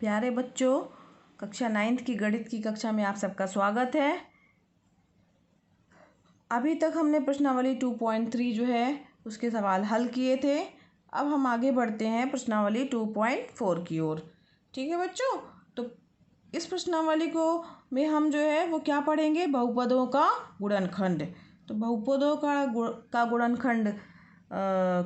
प्यारे बच्चों, कक्षा 9th की गणित की कक्षा में आप सबका स्वागत है। अभी तक हमने प्रश्नावली 2.3 जो है उसके सवाल हल किए थे। अब हम आगे बढ़ते हैं प्रश्नावली 2.4 की ओर। ठीक है बच्चों, तो इस प्रश्नावली को में हम जो है वो क्या पढ़ेंगे, बहुपदों का गुणनखंड। तो बहुपदों का गुणनखंड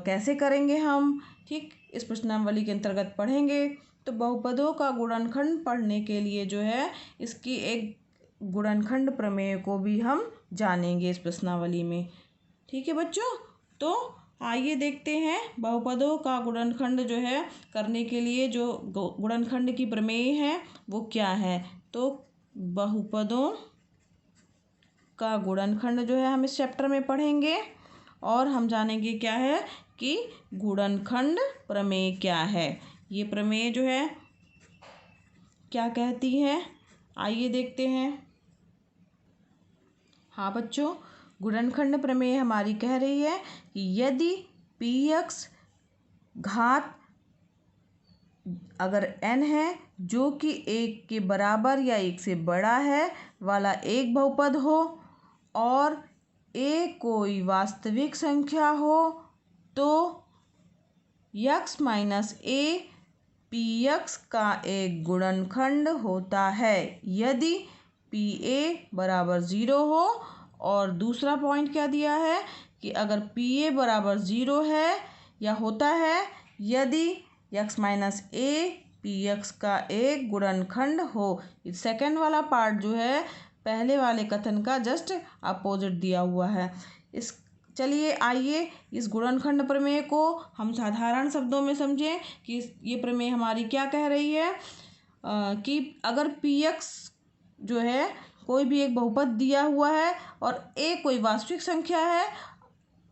कैसे करेंगे हम, ठीक, इस प्रश्नावली के अंतर्गत पढ़ेंगे। तो बहुपदों का गुणनखंड पढ़ने के लिए जो है इसकी एक गुणनखंड प्रमेय को भी हम जानेंगे इस प्रश्नावली में। ठीक है बच्चों, तो आइए देखते हैं बहुपदों का गुणनखंड जो है करने के लिए जो गुणनखंड की प्रमेय है वो क्या है। तो बहुपदों का गुणनखंड जो है हम इस चैप्टर में पढ़ेंगे और हम जानेंगे क्या है कि गुणनखंड प्रमेय क्या है। ये प्रमेय जो है क्या कहती है, आइए देखते हैं। हाँ बच्चों, गुणनखंड प्रमेय हमारी कह रही है कि यदि px घात अगर n है जो कि 1 के बराबर या 1 से बड़ा है वाला एक बहुपद हो और a कोई वास्तविक संख्या हो तो x माइनस a px का एक गुणनखंड होता है। यदि pa बराबर 0 हो, और दूसरा पॉइंट क्या दिया है कि अगर pa बराबर 0 है या होता है यदि x माइनस a px का एक गुणनखंड हो। सेकंड वाला पार्ट जो है पहले वाले कथन का जस्ट अपोजिट दिया हुआ है। चलिए आइए इस गुणनखंड प्रमेय को हम साधारण शब्दों में समझें कि ये प्रमेय हमारी क्या कह रही है कि अगर px जो है कोई भी एक बहुपद दिया हुआ है और a कोई वास्तविक संख्या है,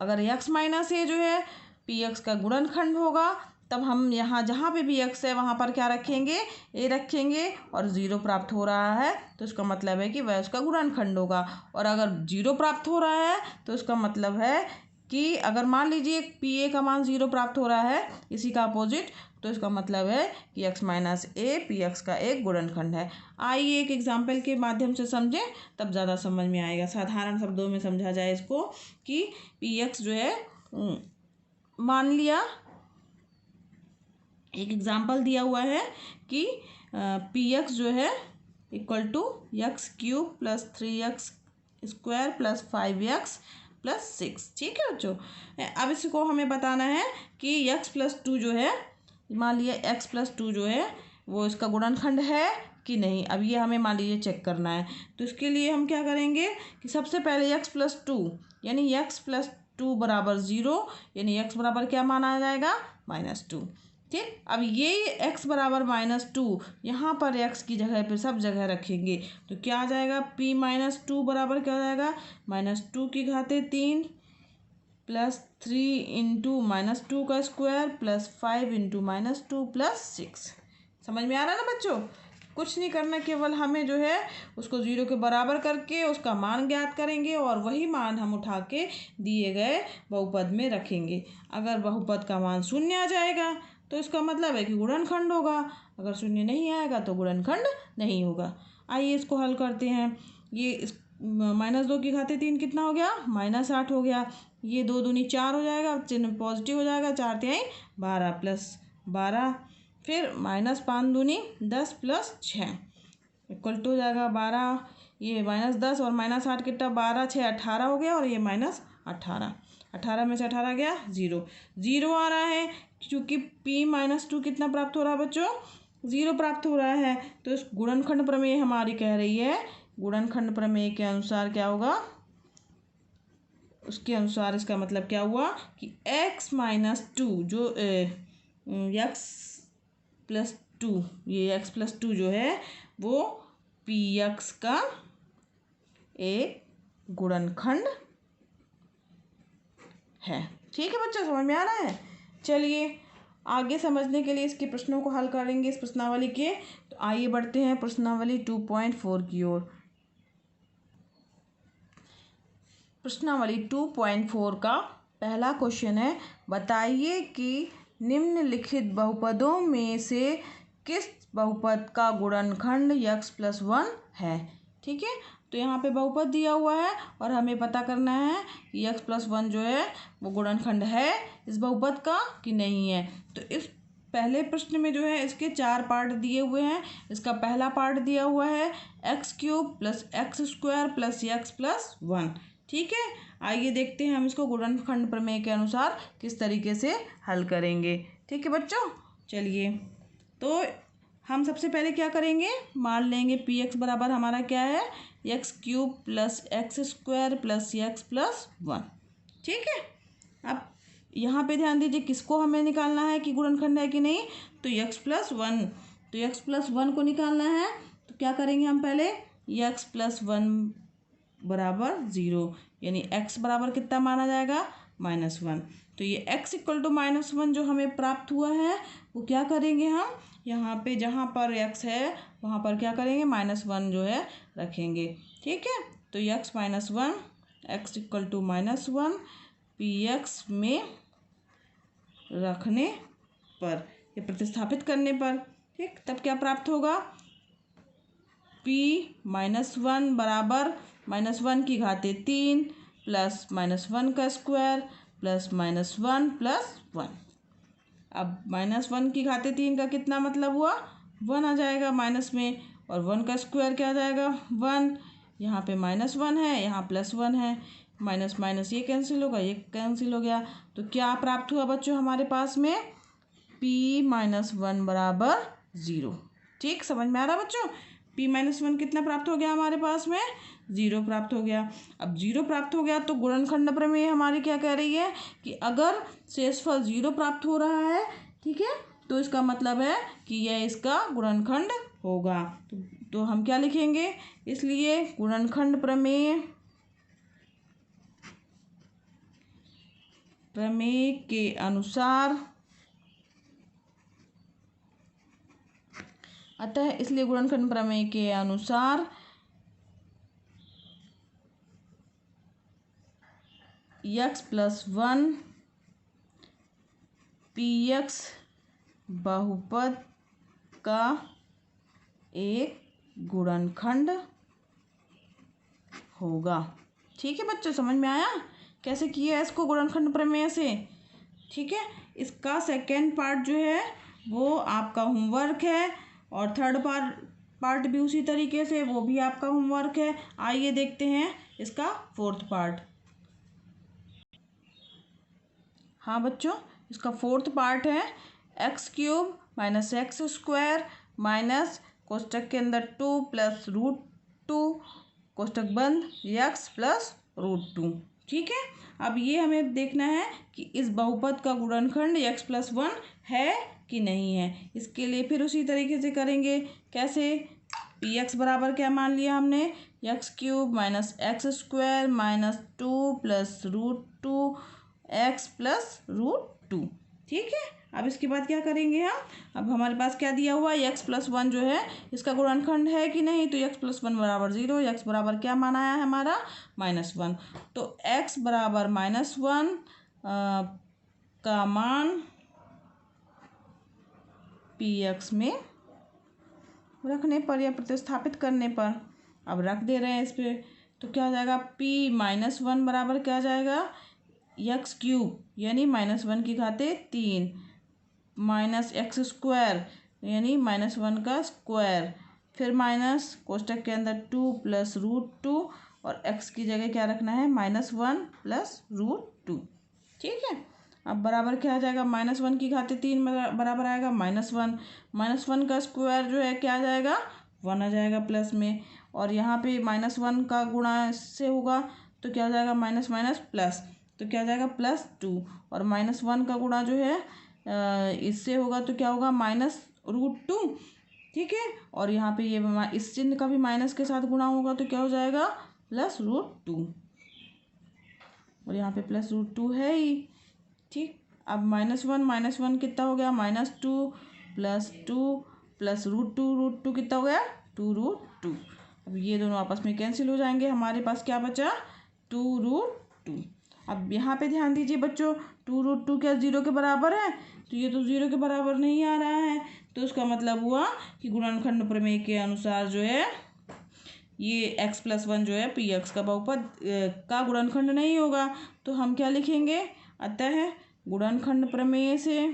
अगर x माइनस a जो है px का गुणनखंड होगा, तब हम यहाँ जहाँ पे भी x है वहाँ पर क्या रखेंगे, a रखेंगे और 0 प्राप्त हो रहा है तो इसका मतलब है कि वह उसका गुणनखंड होगा। और अगर 0 प्राप्त हो रहा है तो इसका मतलब है कि अगर मान लीजिए pa का मान 0 प्राप्त हो रहा है इसी का अपोजिट, तो इसका मतलब है कि x माइनस a px का एक गुणनखंड है। आइए एक एग्जाम्पल के माध्यम से समझें, तब ज़्यादा समझ में आएगा। साधारण शब्दों में समझा जाए इसको कि px जो है, मान लिया एक एग्जाम्पल दिया हुआ है कि px जो है equal to x cube plus 3x square plus 5x plus 6। ठीक है बच्चों, अब इसको हमें बताना है कि x प्लस 2 जो है, मान लिया x प्लस 2 जो है वो इसका गुणनखंड है कि नहीं। अब ये हमें मान लीजिए चेक करना है, तो इसके लिए हम क्या करेंगे कि सबसे पहले x प्लस 2 यानी x प्लस 2 बराबर 0, यानी x बराबर क्या माना जाएगा, -2। ठीक, अब ये x बराबर -2 यहाँ पर x की जगह पे सब जगह रखेंगे तो क्या आ जाएगा, p माइनस 2 बराबर क्या आ जाएगा, -2 की घाते 3 प्लस 3 इंटू -2 का स्क्वायर प्लस 5 इंटू -2 प्लस 6। समझ में आ रहा है ना बच्चों। कुछ नहीं करना, केवल हमें जो है उसको 0 के बराबर करके उसका मान ज्ञात करेंगे और वही मान हम उठा के दिए गए बहुपद में रखेंगे। अगर बहुपद का मान 0 आ जाएगा तो इसका मतलब है कि गुणनखंड होगा, अगर 0 नहीं आएगा तो गुणनखंड नहीं होगा। आइए इसको हल करते हैं। ये -2 की घाते 3 कितना हो गया, -8 हो गया। ये 2 दूनी 4 हो जाएगा, चिन्ह पॉजिटिव हो जाएगा, 4 तिहाई 12 प्लस 12, फिर -5 दूनी 10 प्लस 6 इक्वल टू हो जाएगा 12। ये -10 और -8 कितना, 12 6 18 हो गया, और ये -18, 18 में से 18 गया 0, 0 आ रहा है क्योंकि p-2 कितना प्राप्त हो रहा है बच्चों, 0 प्राप्त हो रहा है। तो इस गुणनखंड प्रमेय हमारी कह रही है, गुणनखंड प्रमेय के अनुसार क्या होगा, उसके अनुसार इसका मतलब क्या हुआ कि x माइनस 2 जो x प्लस 2, ये x प्लस 2 जो है वो px का एक गुणनखंड है। ठीक है बच्चों, समझ में आ रहा है। चलिए आगे समझने के लिए इसके प्रश्नों को हल करेंगे इस प्रश्नावली के। तो आइए बढ़ते हैं प्रश्नावली 2.4 की ओर। प्रश्नावली 2.4 का पहला क्वेश्चन है, बताइए कि निम्नलिखित बहुपदों में से किस बहुपद का गुणनखंड x प्लस 1 है। ठीक है, तो यहाँ पे बहुपद दिया हुआ है और हमें पता करना है कि x प्लस 1 जो है वो गुणनखंड है इस बहुपद का कि नहीं है। तो इस पहले प्रश्न में जो है इसके 4 पार्ट दिए हुए हैं। इसका पहला पार्ट दिया हुआ है x³ plus x² plus x plus 1। ठीक है, आइए देखते हैं हम इसको गुणनखंड प्रमेय के अनुसार किस तरीके से हल करेंगे। ठीक है बच्चों, चलिए तो हम सबसे पहले क्या करेंगे, मान लेंगे px बराबर हमारा क्या है x³ plus x² plus x plus 1। ठीक है, अब यहाँ पे ध्यान दीजिए किसको हमें निकालना है कि गुणनखंड है कि नहीं, तो x प्लस 1। तो x प्लस 1 को निकालना है तो क्या करेंगे हम पहले, x प्लस 1 बराबर 0, यानी x बराबर कितना माना जाएगा -1। तो ये x इक्वल टू -1 जो हमें प्राप्त हुआ है वो क्या करेंगे हम, यहाँ पे जहाँ पर x है वहाँ पर क्या करेंगे -1 जो है रखेंगे। ठीक है, तो x minus 1 x equal to -1 px में रखने पर, ये प्रतिस्थापित करने पर, ठीक, तब क्या प्राप्त होगा, p -1 बराबर -1 की घाते 3 प्लस -1 का स्क्वायर प्लस -1 प्लस 1। अब -1 की घाते 3 का कितना मतलब हुआ, 1 आ जाएगा माइनस में, और 1 का स्क्वायर क्या आ जाएगा 1। यहाँ पे -1 है, यहाँ +1 है, माइनस माइनस ये कैंसिल होगा, ये कैंसिल हो गया। तो क्या प्राप्त हुआ बच्चों हमारे पास में, p -1 बराबर 0। ठीक, समझ में आ रहा बच्चों, p -1 कितना प्राप्त हो गया हमारे पास में, 0 प्राप्त हो गया। अब 0 प्राप्त हो गया तो गुणनखंड प्रमेय हमारी क्या कह रही है कि अगर शेषफल 0 प्राप्त हो रहा है, ठीक है, तो इसका मतलब है कि यह इसका गुणनखंड होगा। तो हम क्या लिखेंगे, इसलिए गुणनखंड प्रमेय के अनुसार, अतः इसलिए गुणनखंड प्रमेय के अनुसार x प्लस 1 px बहुपद का एक गुणनखंड होगा। ठीक है बच्चों, समझ में आया कैसे किया है इसको गुणनखंड प्रमेय से। ठीक है, इसका सेकेंड पार्ट जो है वो आपका होमवर्क है, और थर्ड पार्ट भी उसी तरीके से, वो भी आपका होमवर्क है। आइए देखते हैं इसका फोर्थ पार्ट। हाँ बच्चों, इसका फोर्थ पार्ट है x³ माइनस x² माइनस कोष्टक के अंदर 2 प्लस √2 कोष्टक बंद x प्लस √2। ठीक है, अब ये हमें देखना है कि इस बहुपद का गुणनखंड x प्लस 1 है कि नहीं है। इसके लिए फिर उसी तरीके से करेंगे, कैसे, px बराबर क्या मान लिया हमने, x³ minus x² minus 2 plus √2 x plus √2। ठीक है, अब इसके बाद क्या करेंगे हम, अब हमारे पास क्या दिया हुआ है, x प्लस 1 जो है इसका गुणनखंड है कि नहीं, तो x प्लस 1 बराबर 0, x बराबर क्या माना है हमारा -1। तो x बराबर -1 का मान px में रखने पर या प्रतिस्थापित करने पर, अब रख दे रहे हैं इस पर, तो क्या आ जाएगा, p -1 बराबर क्या आ जाएगा, x³ यानी -1 की घाते 3 माइनस x² यानी -1 का स्क्वायर, फिर माइनस कोष्टक के अंदर 2 प्लस √2, और x की जगह क्या रखना है, -1 प्लस √2। ठीक है, अब बराबर क्या आ जाएगा, -1 की घाते 3 बराबर आएगा -1, -1 का स्क्वायर जो है क्या आ जाएगा, 1 आ जाएगा प्लस में, और यहाँ पे -1 का गुणा इससे होगा तो क्या आ जाएगा, माइनस माइनस प्लस, तो क्या आ जाएगा +2, और -1 का गुणा जो है इससे होगा तो क्या होगा, -√2। ठीक है, और यहाँ पे ये इस चिन्ह का भी माइनस के साथ गुणा होगा तो क्या हो जाएगा, +√2, और यहाँ पे +√2 है ही। ठीक, अब -1 कितना हो गया, -2 प्लस 2 प्लस √2 कितना हो गया, 2√2। अब ये दोनों आपस में कैंसिल हो जाएंगे, हमारे पास क्या बचा, 2√2। अब यहाँ पे ध्यान दीजिए बच्चों, 2√2 क्या 0 के बराबर है? तो ये तो 0 के बराबर नहीं आ रहा है, तो इसका मतलब हुआ कि गुणनखंड प्रमेय के अनुसार जो है ये x+1 जो है पी एक्स का बहुपद का गुणनखंड नहीं होगा। तो हम क्या लिखेंगे? अतः गुणनखंड प्रमेय से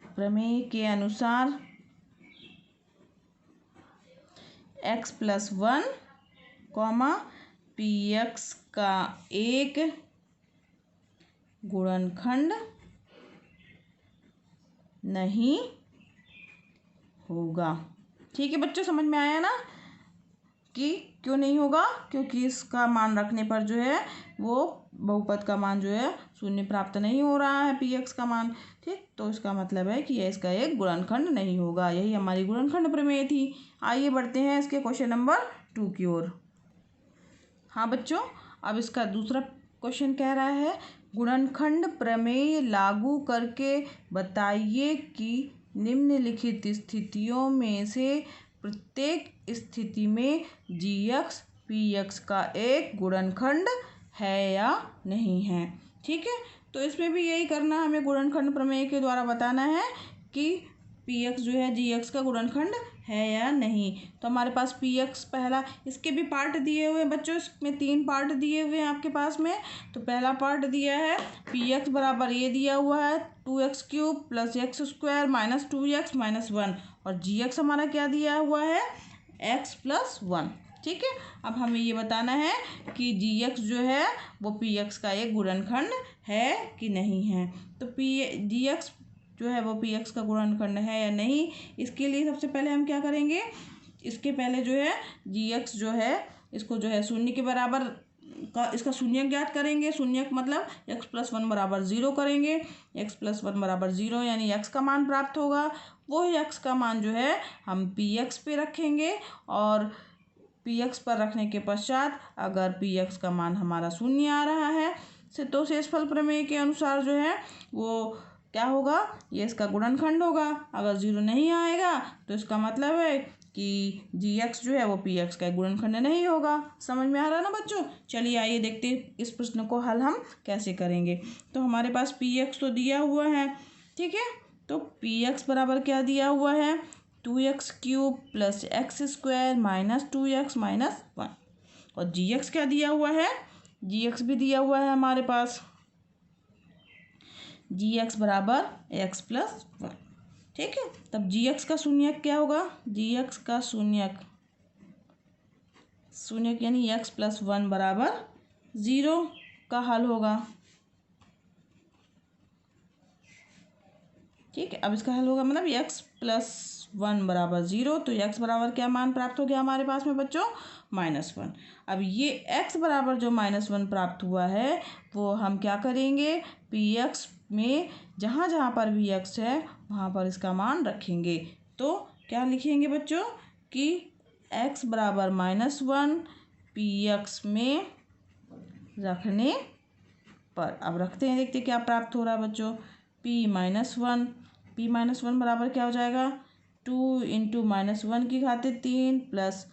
प्रमेय के अनुसार x+1 पी एक्स का एक गुणनखंड नहीं होगा। ठीक है बच्चों, समझ में आया ना कि क्यों नहीं होगा? क्योंकि इसका मान रखने पर जो है वो बहुपद का मान जो है शून्य प्राप्त नहीं हो रहा है, पी एक्स का मान। ठीक, तो इसका मतलब है कि इसका एक गुणनखंड नहीं होगा। यही हमारी गुणनखंड प्रमेय थी। आइए बढ़ते हैं इसके क्वेश्चन नंबर 2 की ओर। हाँ बच्चों, अब इसका दूसरा क्वेश्चन कह रहा है, गुणनखंड प्रमेय लागू करके बताइए कि निम्नलिखित स्थितियों में से प्रत्येक स्थिति में जी एक्स पी एक्स का एक गुणनखंड है या नहीं है। ठीक है, तो इसमें भी यही करना, हमें गुणनखंड प्रमेय के द्वारा बताना है कि पी एक्स जो है जी एक्स का गुणनखंड है या नहीं। तो हमारे पास पी एक्स पहला, इसके भी पार्ट दिए हुए हैं बच्चों, इसमें 3 पार्ट दिए हुए हैं आपके पास में। तो पहला पार्ट दिया है पी एक्स बराबर ये दिया हुआ है 2x³ + x² - 2x - 1, और जी एक्स हमारा क्या दिया हुआ है? x+1। ठीक है, अब हमें ये बताना है कि जी एक्स जो है वो पी एक्स का एक गुणनखंड है कि नहीं है। तो जी एक्स जो है वो पी एक्स का गुणनखंड है या नहीं, इसके लिए सबसे पहले हम क्या करेंगे? इसके पहले जो है जी एक्स जो है इसको जो है शून्य के बराबर का इसका शून्यक ज्ञात करेंगे। शून्यक मतलब x+1 बराबर 0 करेंगे। x+1 बराबर 0 यानी x का मान प्राप्त होगा। वो x का मान जो है हम पी एक्स पे रखेंगे, और पी एक्स पर रखने के पश्चात अगर पी एक्स का मान हमारा शून्य आ रहा है तो शेषफल प्रमेय के अनुसार जो है वो क्या होगा? ये इसका गुणनखंड होगा। अगर 0 नहीं आएगा तो इसका मतलब है कि जी एक्स जो है वो पी एक्स का गुणनखंड नहीं होगा। समझ में आ रहा है ना बच्चों? चलिए आइए देखते हैं इस प्रश्न को हल हम कैसे करेंगे। तो हमारे पास पी एक्स तो दिया हुआ है, ठीक है, तो पी एक्स बराबर क्या दिया हुआ है? 2x³ + x² - 2x - 1, और जी एक्स क्या दिया हुआ है? जी एक्स भी दिया हुआ है हमारे पास, जी एक्स बराबर x+1। ठीक है, तब जी एक्स का शून्यक क्या होगा? जी एक्स का शून्यक यानी x+1 बराबर 0 का हल होगा। ठीक है, अब इसका हल होगा मतलब x+1 बराबर 0, तो x बराबर क्या मान प्राप्त हो गया हमारे पास में बच्चों? -1। अब ये x बराबर जो -1 प्राप्त हुआ है वो हम क्या करेंगे? पी एक्स में जहाँ जहाँ पर भी x है वहाँ पर इसका मान रखेंगे। तो क्या लिखेंगे बच्चों कि x बराबर -1 पी एक्स में रखने पर, अब रखते हैं, देखते क्या प्राप्त हो रहा है बच्चों। p-1 बराबर क्या हो जाएगा? 2 × -1 की घाते 3 प्लस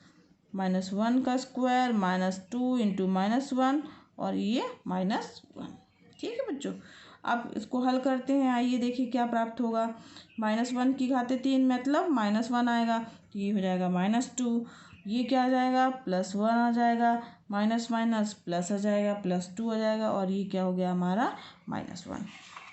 -1 का स्क्वायर -2 × -1 और ये -1। ठीक है बच्चों, अब इसको हल करते हैं। आइए देखिए क्या प्राप्त होगा। -1 की घाते 3 मतलब -1 आएगा, तो ये हो जाएगा -2। ये क्या आ जाएगा? +1 आ जाएगा, माइनस माइनस प्लस आ जाएगा, +2 आ जाएगा, और ये क्या हो गया हमारा? -1।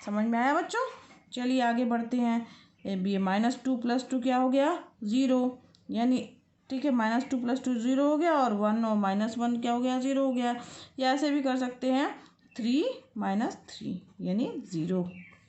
समझ में आया बच्चों? चलिए आगे बढ़ते हैं। ये -2 + 2 क्या हो गया? 0, यानी ठीक है, -2 + 2 0 हो गया, और 1 और -1 क्या हो गया? 0 हो गया। या ऐसे भी कर सकते हैं 3 - 3 यानी 0।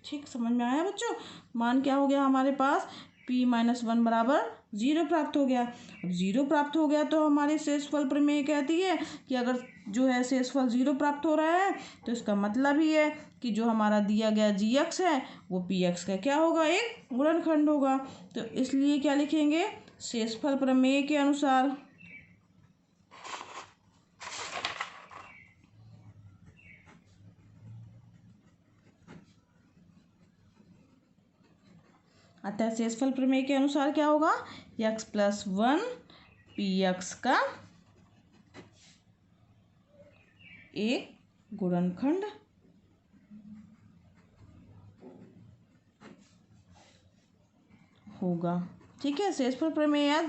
ठीक, समझ में आया बच्चों? मान क्या हो गया हमारे पास? p-1 बराबर 0 प्राप्त हो गया। अब 0 प्राप्त हो गया तो हमारी शेषफल प्रमेय कहती है कि अगर जो है शेषफल 0 प्राप्त हो रहा है तो इसका मतलब ही है कि जो हमारा दिया गया जी एक्स है वो पी एक्स का क्या होगा? एक गुणनखंड होगा। तो इसलिए क्या लिखेंगे? शेषफल प्रमेय के अनुसार अतः शेषफल प्रमेय के अनुसार क्या होगा? x+1 पी एक्स का एक गुणनखंड होगा। ठीक है, शेषफल प्रमेय या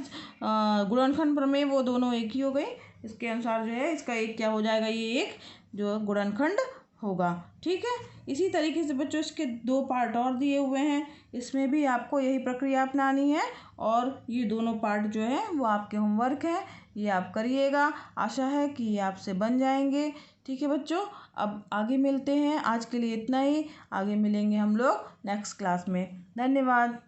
गुणनखंड प्रमेय वो दोनों एक ही हो गए। इसके अनुसार जो है इसका एक क्या हो जाएगा, ये एक जो गुणनखंड होगा। ठीक है, इसी तरीके से बच्चों इसके दो पार्ट और दिए हुए हैं, इसमें भी आपको यही प्रक्रिया अपनानी है और ये दोनों पार्ट जो है वो आपके होमवर्क है, ये आप करिएगा। आशा है कि ये आपसे बन जाएंगे। ठीक है बच्चों, अब आगे मिलते हैं। आज के लिए इतना ही, आगे मिलेंगे हम लोग नेक्स्ट क्लास में। धन्यवाद।